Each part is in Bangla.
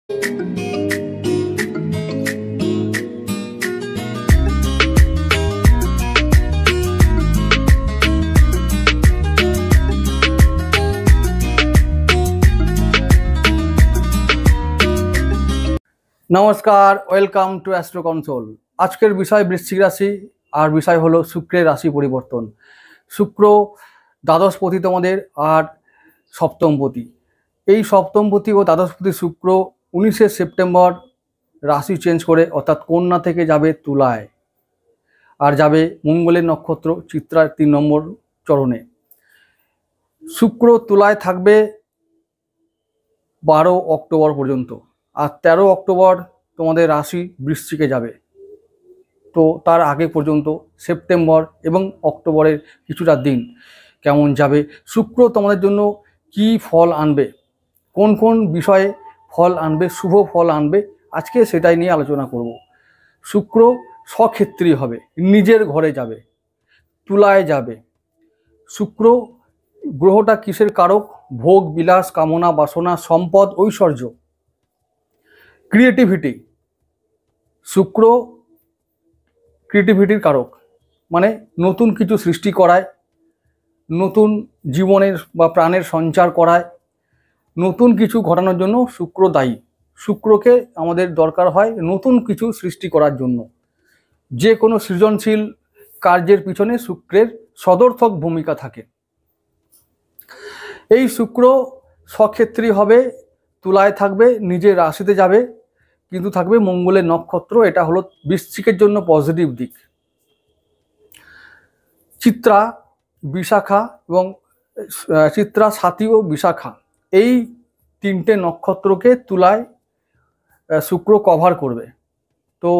নমস্কার, ওয়েলকাম টু অ্যাস্ট্রো কনসোল। আজকের বিষয় বৃশ্চিক রাশি, আর বিষয় হলো শুক্রের রাশি পরিবর্তন। শুক্র দ্বাদশপতি তোমাদের, আর সপ্তমপতি। এই সপ্তমপতি ও দ্বাদশপতি শুক্র 19শে সেপ্টেম্বর রাশি চেঞ্জ করে, অর্থাৎ কন্যা থেকে যাবে তুলায়, আর যাবে মঙ্গলের নক্ষত্র চিত্রার 3 নম্বর চরণে। শুক্র তুলায় থাকবে 12 অক্টোবর পর্যন্ত, আর 13 অক্টোবর তোমাদের রাশি বৃশ্চিকে যাবে। তো তার আগে পর্যন্ত সেপ্টেম্বর এবং অক্টোবরের কিছুটা দিন কেমন যাবে, শুক্র তোমাদের জন্য কি ফল আনবে, কোন কোন বিষয়ে ফল আনবে, শুভ ফল আনবে, আজকে সেটাই নিয়ে আলোচনা করব। শুক্র স্বক্ষেত্রী হবে, নিজের ঘরে যাবে, তুলায় যাবে। শুক্র গ্রহটা কিসের কারক? ভোগ বিলাস, কামনা বাসনা, সম্পদ, ঐশ্বর্য, ক্রিয়েটিভিটি। শুক্র ক্রিয়েটিভিটির কারক, মানে নতুন কিছু সৃষ্টি করায়, নতুন জীবনের বা প্রাণের সঞ্চার করায়, নতুন কিছু ঘটানোর জন্য শুক্র দায়ী। শুক্রকে আমাদের দরকার হয় নতুন কিছু সৃষ্টি করার জন্য। যে কোনো সৃজনশীল কার্যের পিছনে শুক্রের সদর্থক ভূমিকা থাকে। এই শুক্র স্বক্ষেত্রী হবে, তুলায় থাকবে, নিজের রাশিতে যাবে, কিন্তু থাকবে মঙ্গলের নক্ষত্র। এটা হলো বৃশ্চিকের জন্য পজিটিভ দিক। চিত্রা, বিশাখা এবং চিত্রা, স্বাতী ও বিশাখা, এই 3টে নক্ষত্রকে তুলায় শুক্র কভার করবে। তো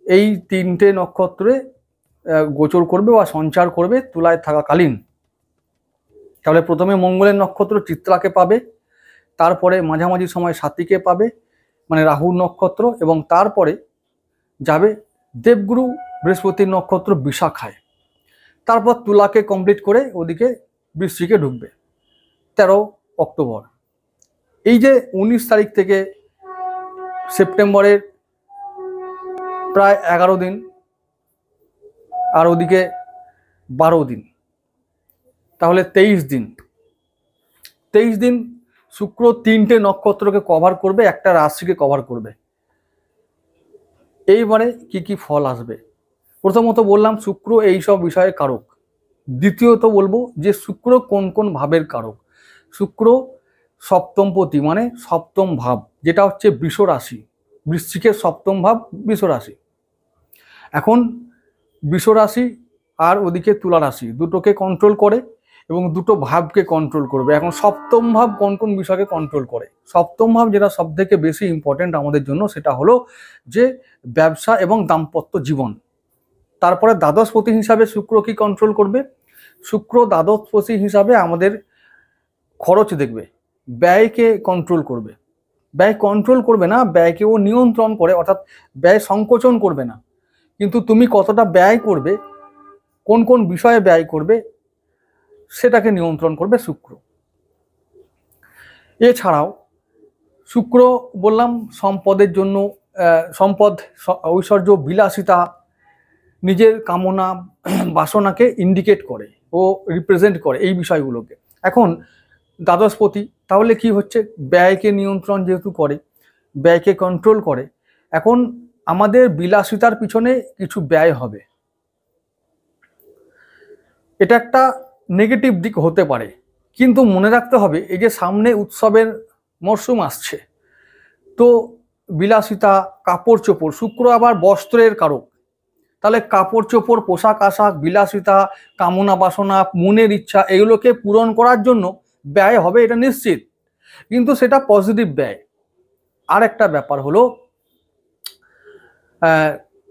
এই 3টে নক্ষত্রে গোচর করবে বা সঞ্চার করবে তুলায় থাকাকালীন। তাহলে প্রথমে মঙ্গলের নক্ষত্র চিত্রাকে পাবে, তারপরে মাঝামাঝি সময় স্বাতীকে পাবে, মানে রাহুর নক্ষত্র, এবং তারপরে যাবে দেবগুরু বৃহস্পতির নক্ষত্র বিশাখায়। তারপর তুলাকে কমপ্লিট করে ওদিকে বৃশ্চিকে ঢুকবে 13 অক্টোবর। এই যে 19 তারিখ থেকে সেপ্টেম্বরের প্রায় 11 দিন, আর ওদিকে 12 দিন, তাহলে 23 দিন। 23 দিন শুক্র 3টে নক্ষত্রকে কভার করবে, একটা রাশিকে কভার করবে। এইবারে কি কি ফল আসবে? প্রথমত বললাম শুক্র এইসব বিষয়ে কারক। দ্বিতীয়ত বলবো যে শুক্র কোন কোন ভাবের কারক। শুক্র সপ্তমপতি, মানে সপ্তম ভাব, যেটা হচ্ছে বৃষ রাশি। বৃশ্চিকের সপ্তম ভাব বৃষ রাশি। এখন বৃষ রাশি আর ওদিকে তুলা রাশি দুটোকে কন্ট্রোল করে, এবং দুটো ভাবকে কন্ট্রোল করবে। এখন সপ্তম ভাব কোন কোন বিষয়কে কন্ট্রোল করে? সপ্তম ভাব যেটা সব থেকে বেশি ইম্পর্টেন্ট আমাদের জন্য, সেটা হলো যে ব্যবসা এবং দাম্পত্য জীবন। তারপরে দ্বাদশপতি হিসাবে শুক্র কি কন্ট্রোল করবে? শুক্র দ্বাদশপতি হিসাবে আমাদের খরচ দেখবে, ব্যয়কে কন্ট্রোল করবে। ব্যয় কন্ট্রোল করবে না, ব্যয়কে ও নিয়ন্ত্রণ করে, অর্থাৎ ব্যয় সংকোচন করবে না। কিন্তু তুমি কতটা ব্যয় করবে, কোন কোন বিষয়ে ব্যয় করবে, সেটাকে নিয়ন্ত্রণ করবে শুক্র। এছাড়াও শুক্র বললাম সম্পদের জন্য, সম্পদ, ঐশ্বর্য, বিলাসিতা, নিজের কামনা বাসনাকে ইন্ডিকেট করে ও রিপ্রেজেন্ট করে এই বিষয়গুলোকে। এখন দ্বাদশপতি, তাহলে কি হচ্ছে? ব্যয়কে নিয়ন্ত্রণ যেহেতু করে, ব্যয়কে কন্ট্রোল করে, এখন আমাদের বিলাসিতার পিছনে কিছু ব্যয় হবে। এটা একটা নেগেটিভ দিক হতে পারে, কিন্তু মনে রাখতে হবে এই যে সামনে উৎসবের মরশুম আসছে, তো বিলাসিতা, কাপড় চোপড়, শুক্র আবার বস্ত্রের কারক, তাহলে কাপড় চোপড়, পোশাক আশাক, বিলাসিতা, কামনা বাসনা, মনের ইচ্ছা, এগুলোকে পূরণ করার জন্য ব্যয় হবে, এটা নিশ্চিত, কিন্তু সেটা পজিটিভ ব্যয়। আর একটা ব্যাপার হলো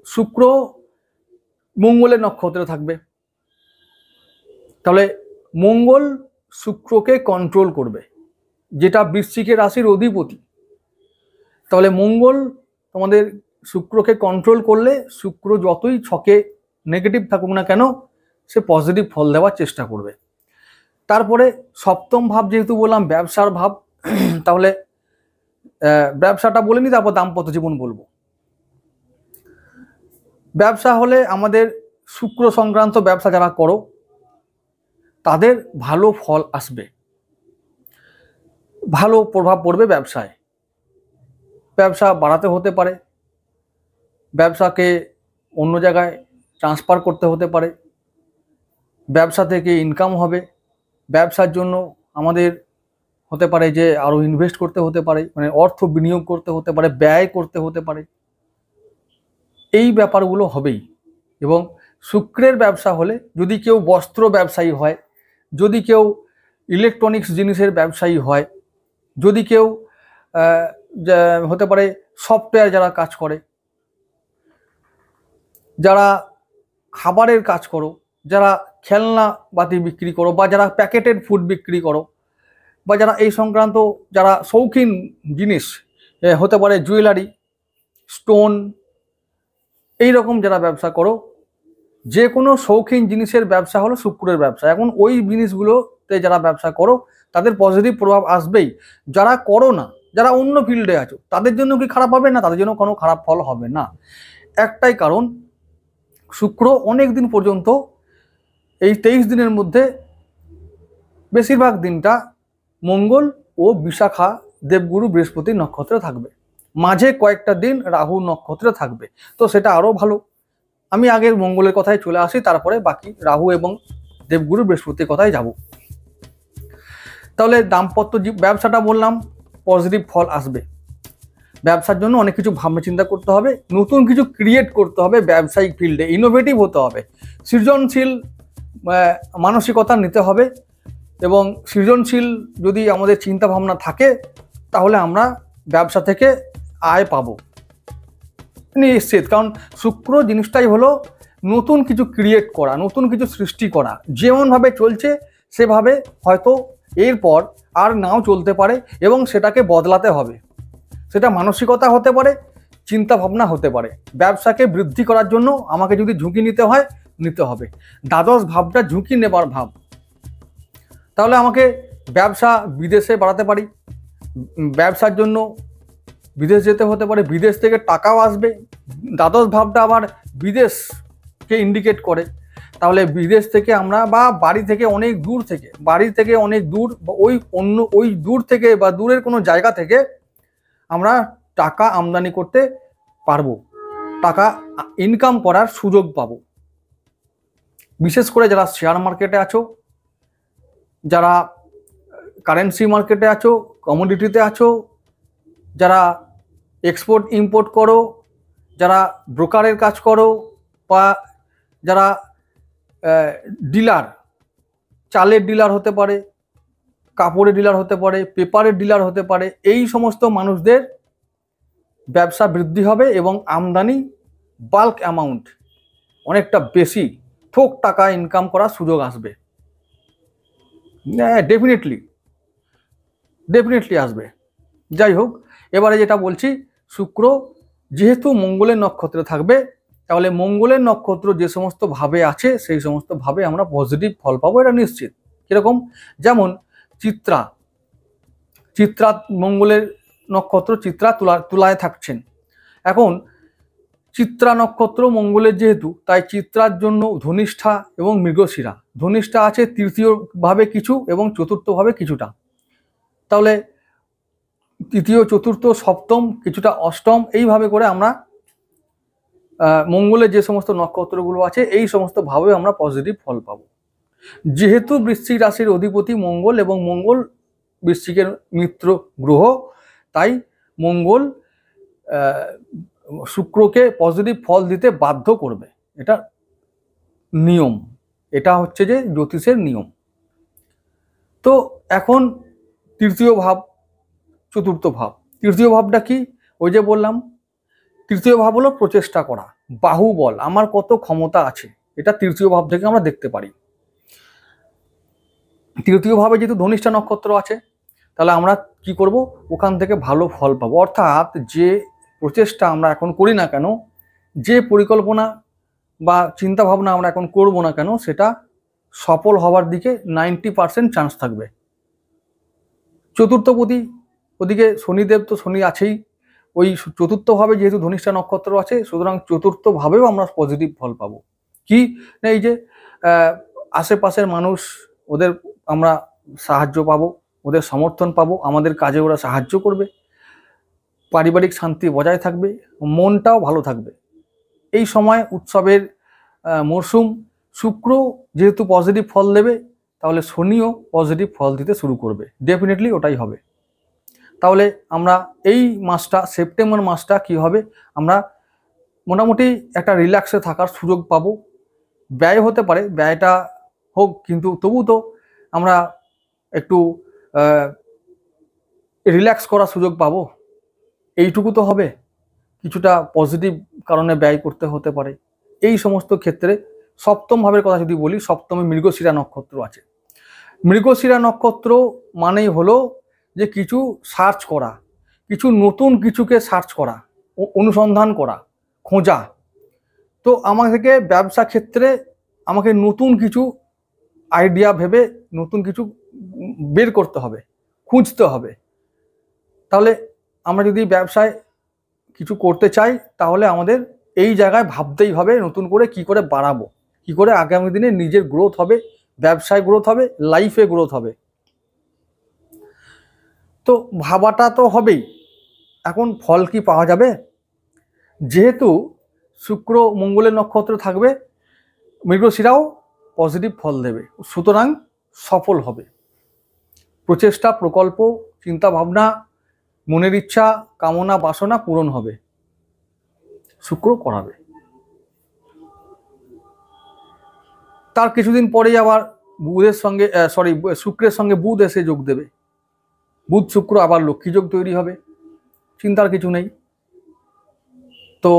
শুক্র মঙ্গলের নক্ষত্রে থাকবে, তাহলে মঙ্গল শুক্রকে কন্ট্রোল করবে, যেটা বৃশ্চিকের রাশির অধিপতি। তাহলে মঙ্গল তোমাদের শুক্রকে কন্ট্রোল করলে শুক্র যতই ছকে নেগেটিভ থাকুক না কেন, সে পজিটিভ ফল দেওয়ার চেষ্টা করবে। তারপরে সপ্তম ভাব যেহেতু বললাম ব্যবসার ভাব, তাহলে ব্যবসাটা বলে নিই, তারপর দাম্পত্য জীবন বলবো। ব্যবসা হলে আমাদের শুক্র সংক্রান্ত ব্যবসা যারা করো তাদের ভালো ফল আসবে, ভালো প্রভাব পড়বে ব্যবসায়। ব্যবসা বাড়াতে হতে পারে, ব্যবসাকে অন্য জায়গায় ট্রান্সফার করতে হতে পারে, ব্যবসা থেকে ইনকাম হবে, ব্যবসার জন্য আমাদের হতে পারে যে আরও ইনভেস্ট করতে হতে পারে, মানে অর্থ বিনিয়োগ করতে হতে পারে, ব্যয় করতে হতে পারে, এই ব্যাপারগুলো হবেই। এবং শুক্রের ব্যবসা হলে, যদি কেউ বস্ত্র ব্যবসায়ী হয়, যদি কেউ ইলেকট্রনিক্স জিনিসের ব্যবসায়ী হয়, যদি কেউ হতে পারে সফটওয়্যার যারা কাজ করে, যারা খাবারের কাজ করো, যারা খেলনা বাতি বিক্রি করো, বা যারা প্যাকেটেড ফুড বিক্রি করো, বা যারা এই সংক্রান্ত যারা শৌখিন জিনিস হতে পারে জুয়েলারি, স্টোন, এই রকম যারা ব্যবসা করো, যে কোনো শৌখিন জিনিসের ব্যবসা হলো শুক্রের ব্যবসা। এখন ওই জিনিসগুলোতে যারা ব্যবসা করো তাদের পজিটিভ প্রভাব আসবেই। যারা করো না, যারা অন্য ফিল্ডে আছো, তাদের জন্য কি খারাপ হবে না? তাদের জন্য কোনো খারাপ ফল হবে না। একটাই কারণ, শুক্র অনেক দিন পর্যন্ত, এই 23 দিনের মধ্যে বেশিরভাগ দিনটা মঙ্গল ও বিশাখা দেবগুরু বৃহস্পতি নক্ষত্রে থাকবে, মাঝে কয়েকটা দিন রাহু নক্ষত্রে থাকবে। তো সেটা আরও ভালো। আমি আগের মঙ্গলের কথায় চলে আসি, তারপরে বাকি রাহু এবং দেবগুরু বৃহস্পতির কথায় যাব। তাহলে দাম্পত্য ব্যবসাটা বললাম পজিটিভ ফল আসবে। ব্যবসার জন্য অনেক কিছু ভাবনা চিন্তা করতে হবে, নতুন কিছু ক্রিয়েট করতে হবে, ব্যবসায়িক ফিল্ডে ইনোভেটিভ হতে হবে, সৃজনশীল মানসিকতা নিতে হবে। এবং সৃজনশীল যদি আমাদের চিন্তা ভাবনা থাকে, তাহলে আমরা ব্যবসা থেকে আয় পাবো নিশ্চিত। কারণ শুক্র জিনিসটাই হলো নতুন কিছু ক্রিয়েট করা, নতুন কিছু সৃষ্টি করা। যেমনভাবে চলছে সেভাবে হয়তো এরপর আর নাও চলতে পারে, এবং সেটাকে বদলাতে হবে। সেটা মানসিকতা হতে পারে, চিন্তা ভাবনা হতে পারে। ব্যবসাকে বৃদ্ধি করার জন্য আমাকে যদি ঝুঁকি নিতে হয়, নিতে হবে। দ্বাদশ ভাবটা ঝুঁকি নেবার ভাব। তাহলে আমাকে ব্যবসা বিদেশে বাড়াতে পারি, ব্যবসার জন্য বিদেশ যেতে হতে পারে, বিদেশ থেকে টাকাও আসবে। দ্বাদশ ভাবটা আবার বিদেশকে ইন্ডিকেট করে। তাহলে বিদেশ থেকে আমরা, বা বাড়ি থেকে অনেক দূর থেকে, বাড়ি থেকে অনেক দূর, ওই দূর থেকে বা দূরের কোনো জায়গা থেকে আমরা টাকা আমদানি করতে পারবো, টাকা ইনকাম করার সুযোগ পাবো। বিশেষ করে যারা শেয়ার মার্কেটে আছো, যারা কারেন্সি মার্কেটে আছো, কমোডিটিতে আছো, যারা এক্সপোর্ট ইম্পোর্ট করো, যারা ব্রোকারের কাজ করো, বা যারা ডিলার, চালের ডিলার হতে পারে, কাপড়ের ডিলার হতে পারে, পেপারের ডিলার হতে পারে, এই সমস্ত মানুষদের ব্যবসা বৃদ্ধি হবে এবং আমদানি বাল্ক অ্যামাউন্ট অনেকটা বেশি থোক টাকা ইনকাম করার সুযোগ আসবে। ডেফিনেটলি আসবে। যাই হোক, এবারে যেটা বলছি, শুক্র যেহেতু মঙ্গলের নক্ষত্রে থাকবে, তাহলে মঙ্গলের নক্ষত্র যে সমস্ত ভাবে আছে সেই সমস্ত ভাবে আমরা পজিটিভ ফল পাবো, এটা নিশ্চিত। কিরকম? যেমন চিত্রা মঙ্গলের নক্ষত্র, চিত্রা তুলায় থাকছেন। এখন চিত্রা নক্ষত্র মঙ্গলের যেহেতু, তাই চিত্রার জন্য ধনিষ্ঠা এবং মৃগশিরা। ধনিষ্ঠা আছে তৃতীয় ভাবে কিছু এবং চতুর্থ ভাবে কিছুটা। তাহলে তৃতীয়, চতুর্থ, সপ্তম, কিছুটা অষ্টম, এইভাবে করে আমরা মঙ্গলের যে সমস্ত নক্ষত্রগুলো আছে এই সমস্ত ভাবে আমরা পজিটিভ ফল পাবো। যেহেতু বৃশ্চিক রাশির অধিপতি মঙ্গল, এবং মঙ্গল বৃশ্চিকের মিত্র গ্রহ, তাই মঙ্গল শুক্রকে পজিটিভ ফল দিতে বাধ্য করবে। এটা নিয়ম, এটা হচ্ছে যে জ্যোতিষের নিয়ম। তো এখন তৃতীয় ভাব, চতুর্থ ভাব। তৃতীয় ভাবটা কি? ওই যে বললাম, তৃতীয় ভাব হলো প্রচেষ্টা করা, বাহুবল, আমার কত ক্ষমতা আছে, এটা তৃতীয় ভাব থেকে আমরা দেখতে পারি। তৃতীয় ভাবে যেহেতু ধনিষ্ঠা নক্ষত্র আছে, তাহলে আমরা কি করব? ওখান থেকে ভালো ফল পাবো। অর্থাৎ যে প্রচেষ্টা আমরা এখন করি না কেন, যে পরিকল্পনা বা চিন্তা ভাবনা আমরা এখন করব না কেন, সেটা সফল হওয়ার দিকে 90% চান্স থাকবে। চতুর্থপতি ওদিকে শনিদেব তো শনি আছেই, ওই চতুর্থভাবে যেহেতু ধনিষ্ঠা নক্ষত্র আছে, সুতরাং চতুর্থভাবেও আমরা পজিটিভ ফল পাবো। কি না, এই যে আশেপাশের মানুষ, ওদের আমরা সাহায্য পাবো, ওদের সমর্থন পাবো, আমাদের কাজে ওরা সাহায্য করবে, পারিবারিক শান্তি বজায় থাকবে, মনটাও ভালো থাকবে। এই সময় উৎসবের মরশুম, শুক্র যেহেতু পজিটিভ ফল দেবে, তাহলে শনিও পজিটিভ ফল দিতে শুরু করবে, ডেফিনেটলি ওটাই হবে। তাহলে আমরা এই মাসটা, সেপ্টেম্বর মাসটা কি হবে, আমরা মোটামুটি একটা রিল্যাক্সে থাকার সুযোগ পাবো। ব্যয় হতে পারে, ব্যয়টা হোক, কিন্তু তবু তো আমরা একটু রিল্যাক্স করার সুযোগ পাবো, এইটুকু তো হবে। কিছুটা পজিটিভ কারণে ব্যয় করতে হতে পারে। এই সমস্ত ক্ষেত্রে সপ্তম ভাবের কথা যদি বলি, সপ্তমে মৃগশিরা নক্ষত্র আছে। মৃগশিরা নক্ষত্র মানেই হলো যে কিছু সার্চ করা, কিছু নতুন কিছুকে সার্চ করা, অনুসন্ধান করা, খোঁজা। তো আমাকে ব্যবসা ক্ষেত্রে আমাকে নতুন কিছু আইডিয়া ভেবে নতুন কিছু বের করতে হবে, খুঁজতে হবে। তাহলে আমরা যদি ব্যবসায় কিছু করতে চাই, তাহলে আমাদের এই জায়গায় ভাবতেই হবে নতুন করে কি করে বাড়াবো, কি করে আগামী দিনে নিজের গ্রোথ হবে, ব্যবসায় গ্রোথ হবে, লাইফে গ্রোথ হবে। তো ভাবাটা তো হবেই। এখন ফল কি পাওয়া যাবে? যেহেতু শুক্র মঙ্গলের নক্ষত্র থাকবে, মৃগশিরাও পজিটিভ ফল দেবে, সুতরাং সফল হবে। প্রচেষ্টা, প্রকল্প, চিন্তা ভাবনা, মনের ইচ্ছা, কামনা বাসনা পূরণ হবে, শুক্র করাবে। তার কিছুদিন পরেই আবার বুধের সঙ্গে শুক্রের সঙ্গে বুধ এসে যোগ দেবে। বুধ শুক্র আবার লক্ষ্মী যোগ তৈরি হবে, চিন্তার কিছু নেই। তো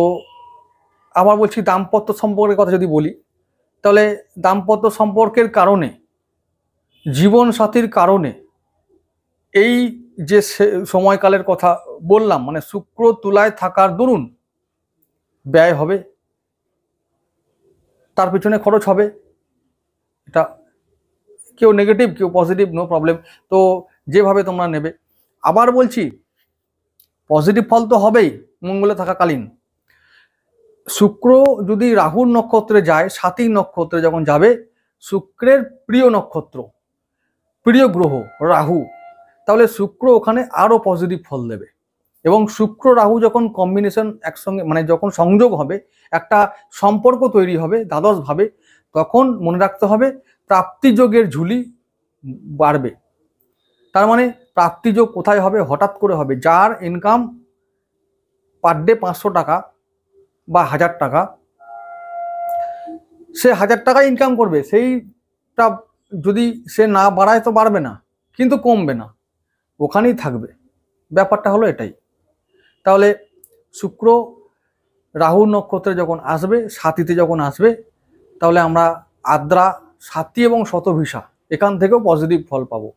আবার বলছি, দাম্পত্য সম্পর্কের কথা যদি বলি, তাহলে দাম্পত্য সম্পর্কের কারণে, জীবন সাথীর কারণে, এই যে সময়কালের কথা বললাম, মানে শুক্র তুলায় থাকার দরুন ব্যয় হবে, তার পিছনে খরচ হবে। এটা কেউ নেগেটিভ, কেউ পজিটিভ, নো প্রবলেম। তো যেভাবে তোমরা নেবে। আবার বলছি, পজিটিভ ফল তো হবেই মঙ্গলে থাকাকালীন। শুক্র যদি রাহুর নক্ষত্রে যায়, সাতী নক্ষত্রে যখন যাবে, শুক্রের প্রিয় নক্ষত্র, প্রিয় গ্রহ রাহু, তাহলে শুক্র ওখানে আরো পজিটিভ ফল দেবে। এবং শুক্র রাহু যখন কম্বিনেশন একসঙ্গে, মানে যখন সংযোগ হবে, একটা সম্পর্ক তৈরি হবে দ্বাদশ ভাবে, তখন মনে রাখতে হবে প্রাপ্তিযোগের ঝুলি বাড়বে। তার মানে প্রাপ্তিযোগ কোথায় হবে? হঠাৎ করে হবে। যার ইনকাম পার ডে 500 টাকা বা 1000 টাকা, সে 1000 টাকা ইনকাম করবে, সেইটা যদি সে না বাড়ায় তো বাড়বে না, কিন্তু কমবে না, ওখানেই থাকবে। ব্যাপারটা হলো এটাই। তাহলে শুক্র রাহু নক্ষত্রে যখন আসবে, সাথীতে যখন আসবে, তাহলে আমরা আদ্রা, সাথী এবং শতভিসা এখান থেকেও পজিটিভ ফল পাবো।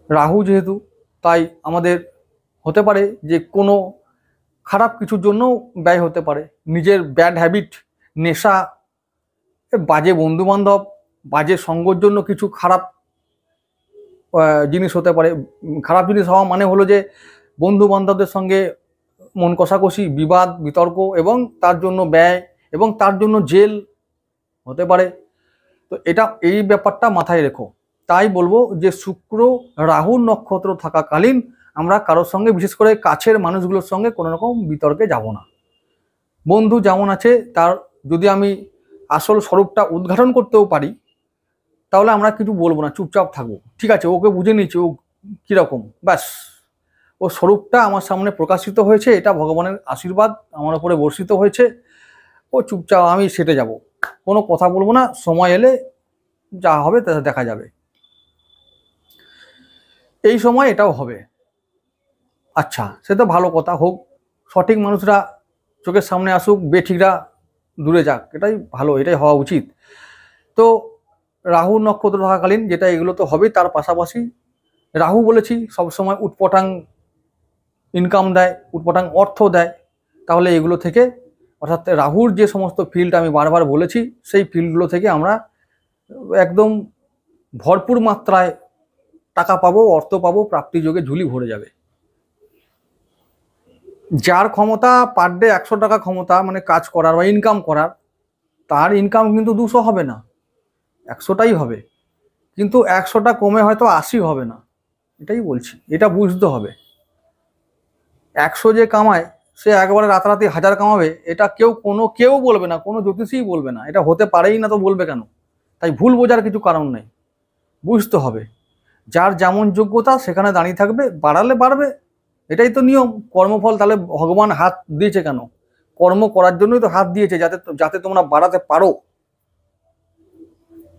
রাহু যেহেতু, তাই আমাদের হতে পারে যে কোনো খারাপ কিছুর জন্য ব্যয় হতে পারে। নিজের ব্যাড হ্যাবিট, নেশা, বাজে বন্ধুবান্ধব, বাজে সঙ্গর জন্য কিছু খারাপ জিনিস হতে পারে। খারাপ জিনিস হওয়া মানে হলো যে বন্ধু বান্ধবদের সঙ্গে মন কষাকষি, বিবাদ, বিতর্ক, এবং তার জন্য ব্যয়, এবং তার জন্য জেল হতে পারে। তো এই ব্যাপারটা মাথায় রেখো। তাই বলবো যে শুক্র রাহুর নক্ষত্র থাকাকালীন আমরা কারোর সঙ্গে, বিশেষ করে কাছের মানুষগুলোর সঙ্গে কোনো রকম বিতর্কে যাব না। বন্ধু যেমন আছে, তার যদি আমি আসল স্বরূপটা উদ্ঘাটন করতেও পারি, তাহলে আমরা কিছু বলবো না, চুপচাপ থাকবো। ঠিক আছে, ওকে বুঝে নিচ্ছি ও কীরকম, ব্যাস, ও স্বরূপটা আমার সামনে প্রকাশিত হয়েছে, এটা ভগবানের আশীর্বাদ আমার উপরে বর্ষিত হয়েছে, ও চুপচাপ, আমি সেটে যাব, কোনো কথা বলবো না। সময় এলে যা হবে তা দেখা যাবে। এই সময় এটাও হবে। আচ্ছা, সে তো ভালো কথা, হোক, সঠিক মানুষরা চোখের সামনে আসুক, বেঠিকরা দূরে যাক, এটাই ভালো, এটাই হওয়া উচিত। তো রাহু নক্ষত্র থাকাকালীন যেটা, এগুলো তো হবেই। তার পাশাপাশি রাহু বলেছি সবসময় উটপটাং ইনকাম দেয়, উটপটাং অর্থ দেয়। তাহলে এগুলো থেকে, অর্থাৎ রাহুর যে সমস্ত ফিল্ড আমি বারবার বলেছি, সেই ফিল্ডগুলো থেকে আমরা একদম ভরপুর মাত্রায় টাকা পাবো, অর্থ পাবো, প্রাপ্তি যোগে ঝুলি ভরে যাবে। যার ক্ষমতা পার ডে 100 টাকা ক্ষমতা মানে কাজ করার বা ইনকাম করার, তার ইনকাম কিন্তু 200 হবে না, 100টাই হবে। কিন্তু 100টা কমে হয়তো 80 হবে না, এটাই বলছি, এটা বুঝতে হবে। 100 যে কামায় সে একবারে রাতারাতি 1000 কামাবে, এটা কেউ বলবে না, কোনো জ্যোতিষীই বলবে না, এটা হতে পারেই না, তো বলবে কেন? তাই ভুল বোঝার কিছু কারণ নেই, বুঝতে হবে। যার যেমন যোগ্যতা সেখানে দাঁড়িয়ে থাকবে, বাড়ালে বাড়বে, এটাই তো নিয়ম। কর্মফল তাহলে ভগবান হাত দিয়েছে কেন? কর্ম করার জন্যই তো হাত দিয়েছে, যাতে যাতে তোমরা বাড়াতে পারো।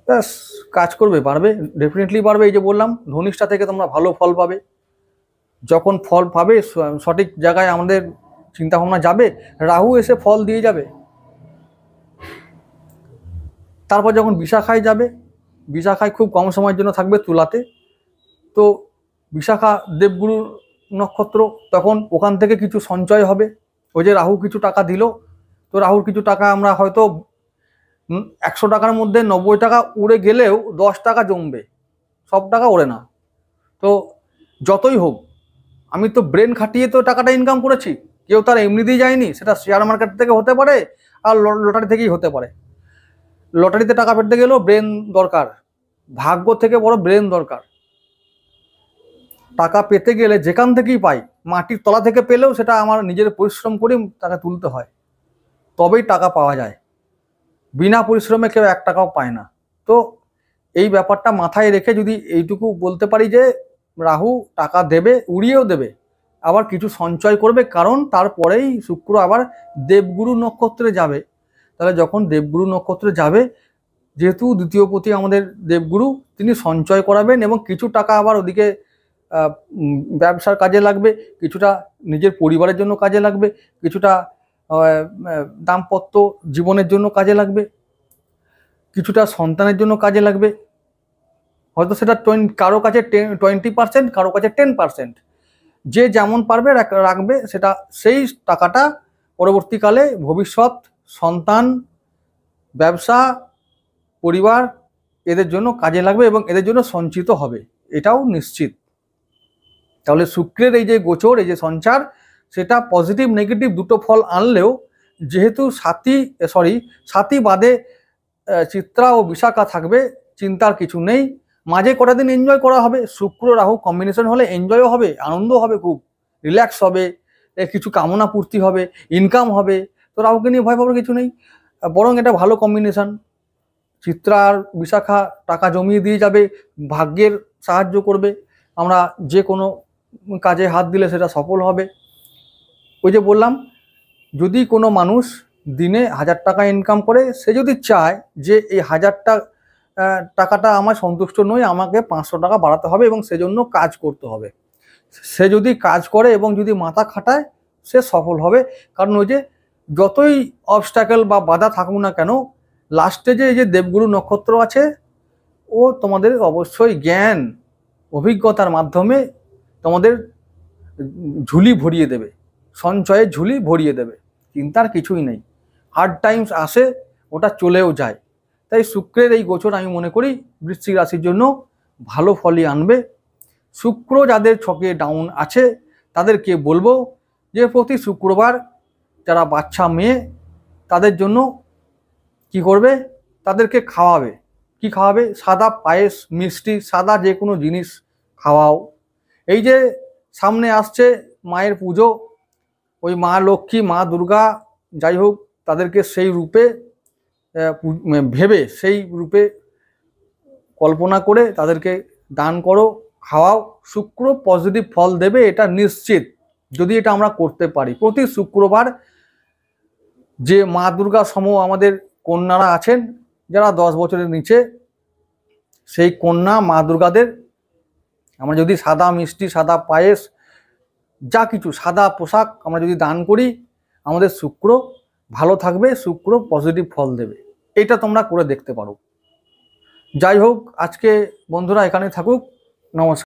ব্যাস, কাজ করবে, বাড়বে, ডেফিনেটলি বাড়বে। এই যে বললাম, ধনিষ্ঠা থেকে তোমরা ভালো ফল পাবে। যখন ফল পাবে, সঠিক জায়গায় আমাদের চিন্তা ভাবনা যাবে, রাহু এসে ফল দিয়ে যাবে। তারপর যখন বিশাখায় যাবে, বিশাখায় খুব কম সময়ের জন্য থাকবে তুলাতে, তো বিশাখা দেবগুরু নক্ষত্র, তখন ওখান থেকে কিছু সঞ্চয় হবে। ওই যে রাহু কিছু টাকা দিল, তো রাহুর কিছু টাকা আমরা হয়তো 100 টাকার মধ্যে 90 টাকা উড়ে গেলেও 10 টাকা জমবে, সব টাকা ওড়ে না। তো যতই হোক, আমি তো ব্রেন খাটিয়ে তো টাকাটা ইনকাম করেছি, কেউ তার এমনিতেই যায়নি, সেটা শেয়ার মার্কেট থেকে হতে পারে আর লটারি থেকেই হতে পারে। লটারিতে টাকা পেতে গেলেও ব্রেন দরকার, ভাগ্য থেকে বড় ব্রেন দরকার। টাকা পেতে গেলে যেখান থেকেই পাই, মাটির তলা থেকে পেলেও সেটা আমার নিজের পরিশ্রম করে টাকা তুলতে হয়, তবেই টাকা পাওয়া যায়। বিনা পরিশ্রমে কেউ 1 টাকাও পায় না। তো এই ব্যাপারটা মাথায় রেখে যদি এইটুকু বলতে পারি যে রাহু টাকা দেবে, উড়িয়েও দেবে, আবার কিছু সঞ্চয় করবে, কারণ তারপরেই শুক্র আবার দেবগুরু নক্ষত্রে যাবে। তাহলে যখন দেবগুরু নক্ষত্রে যাবে, যেহেতু দ্বিতীয় পতি আমাদের দেবগুরু, তিনি সঞ্চয় করাবেন এবং কিছু টাকা আবার ওদিকে ব্যবসার কাজে লাগবে, কিছুটা নিজের পরিবারের জন্য কাজে লাগবে, কিছুটা দাম্পত্য জীবনের জন্য কাজে লাগবে, কিছুটা সন্তানের জন্য কাজে লাগবে। হয়তো সেটা কারো কাছে 20%, কারো কাছে 10%, যে যেমন পারবে রাখবে, সেটা সেই টাকাটা পরবর্তীকালে ভবিষ্যৎ, সন্তান, ব্যবসা, পরিবার, এদের জন্য কাজে লাগবে এবং এদের জন্য সঞ্চিত হবে, এটাও নিশ্চিত। তাহলে শুক্রের এই যে গোচর, এই যে সঞ্চার, সেটা পজিটিভ নেগেটিভ দুটো ফল আনলেও, যেহেতু সাথী বাদে চিত্রা ও বিশাখা থাকবে, চিন্তার কিছু নেই। মাঝে কটা দিন এনজয় করা হবে, শুক্র রাহু কম্বিনেশন হলে এনজয়ও হবে, আনন্দ হবে, খুব রিল্যাক্স হবে, কিছু কামনা পূর্তি হবে, ইনকাম হবে। তো রাহুকে নিয়ে ভয় পাবার কিছু নেই, বরং এটা ভালো কম্বিনেশন। চিত্রা আর বিশাখা টাকা জমিয়ে দিয়ে যাবে, ভাগ্যের সাহায্য করবে, আমরা যে কোনো কাজে হাত দিলে সেটা সফল হবে। ওই যে বললাম, যদি কোনো মানুষ দিনে 1000 টাকা ইনকাম করে, সে যদি চায় যে এই 1000 টাকাটা আমার সন্তুষ্ট নয়, আমাকে 500 টাকা বাড়াতে হবে এবং সেজন্য কাজ করতে হবে, সে যদি কাজ করে এবং যদি মাথা খাটায়, সে সফল হবে। কারণ ওই যে যতই অবস্ট্যাকেল বা বাধা থাকুক না কেন, লাস্টে যে এই যে দেবগুরু নক্ষত্র আছে, ও তোমাদের অবশ্যই জ্ঞান অভিজ্ঞতার মাধ্যমে তোমাদের ঝুলি ভরিয়ে দেবে, সঞ্চয়ের ঝুলি ভরিয়ে দেবে, চিন্তার কিছুই নেই। হার্ড টাইমস আসে, ওটা চলেও যায়। তাই শুক্রের এই গোচর আমি মনে করি বৃশ্চিক রাশির জন্য ভালো ফলই আনবে। শুক্র যাদের ছকে ডাউন আছে, তাদেরকে বলবো যে প্রতি শুক্রবার যারা বাচ্চা মেয়ে, তাদের জন্য কি করবে, তাদেরকে খাওয়াবে। কি খাওয়াবে? সাদা পায়েস, মিষ্টি, সাদা যে কোনো জিনিস খাওয়াও। এই যে সামনে আসছে মায়ের পুজো, ওই মা লক্ষ্মী, মা দুর্গা, যাই হোক, তাদেরকে সেই রূপে ভেবে, সেই রূপে কল্পনা করে তাদেরকে দান করো, খাওয়াও। শুক্র পজিটিভ ফল দেবে, এটা নিশ্চিত, যদি এটা আমরা করতে পারি। প্রতি শুক্রবার যে মা দুর্গা সম আমাদের কন্যারা আছেন, যারা 10 বছরের নিচে, সেই কন্যা মা দুর্গাদের আমরা যদি সাদা মিষ্টি, সাদা পায়েস, যা কিছু সাদা পোশাক আমরা যদি দান করি, আমাদের শুক্র ভালো থাকবে, শুক্র পজিটিভ ফল দেবে। এটা তোমরা করে দেখতে পারো। যাই হোক, আজকে বন্ধুরা এখানে থাকুক। নমস্কার।